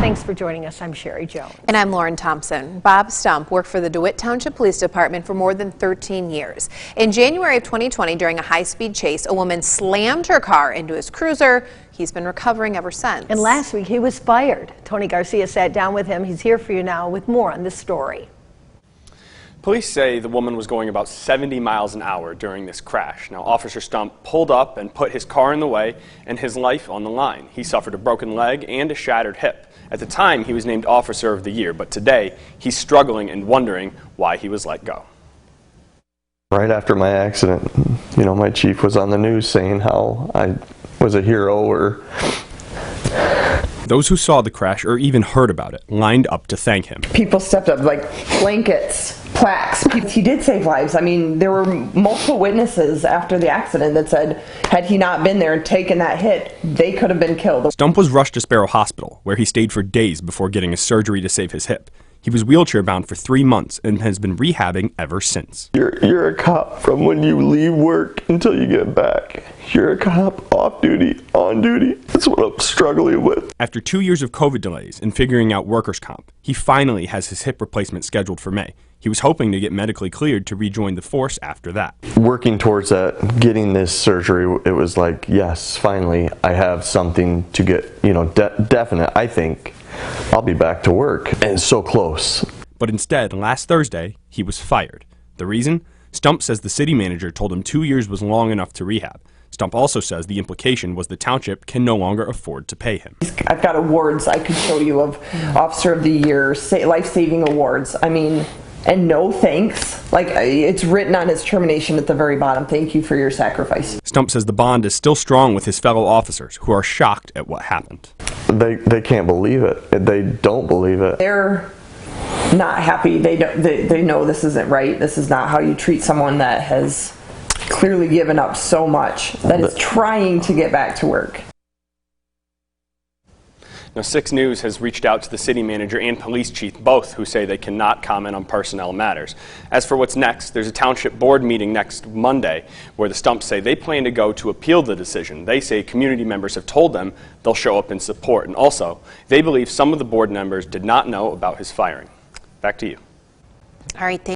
Thanks for joining us. I'm Sherry Jones. And I'm Lauren Thompson. Bob Stump worked for the DeWitt Township Police Department for more than 13 years. In January of 2020, during a high-speed chase, a woman slammed her car into his cruiser. He's been recovering ever since. And last week, he was fired. Tony Garcia sat down with him. He's here for you now with more on this story. Police say the woman was going about 70 miles an hour during this crash. Now, Officer Stump pulled up and put his car in the way and his life on the line. He suffered a broken leg and a shattered hip. At the time, he was named Officer of the Year, but today, he's struggling and wondering why he was let go. Right after my accident, my chief was on the news saying how I was a hero or... Those who saw the crash or even heard about it lined up to thank him. People stepped up, like blankets, plaques. He did save lives. I mean, there were multiple witnesses after the accident that said, had he not been there and taken that hit, they could have been killed. Stump was rushed to Sparrow Hospital, where he stayed for days before getting a surgery to save his hip. He was wheelchair-bound for 3 months and has been rehabbing ever since. You're a cop from when you leave work until you get back. You're a cop off duty, on duty. That's what I'm struggling with. After 2 years of COVID delays and figuring out workers' comp, he finally has his hip replacement scheduled for May. He was hoping to get medically cleared to rejoin the force after that. Working towards that, getting this surgery, it was like, yes, finally, I have something to get, definite. I think I'll be back to work. And so close. But instead, last Thursday, he was fired. The reason? Stump says the city manager told him 2 years was long enough to rehab. Stump also says the implication was the township can no longer afford to pay him. I've got awards I could show you of Officer of the Year, life-saving awards. I mean, and no thanks. Like, it's written on his termination at the very bottom. Thank you for your sacrifice. Stump says the bond is still strong with his fellow officers who are shocked at what happened. They can't believe it. They don't believe it. They're not happy. They know this isn't right. This is not how you treat someone that has clearly given up so much, that is trying to get back to work. Now, 6 News has reached out to the city manager and police chief, both who say they cannot comment on personnel matters. As for what's next, there's a township board meeting next Monday where the Stumps say they plan to go to appeal the decision. They say community members have told them they'll show up in support. And also, they believe some of the board members did not know about his firing. Back to you. All right.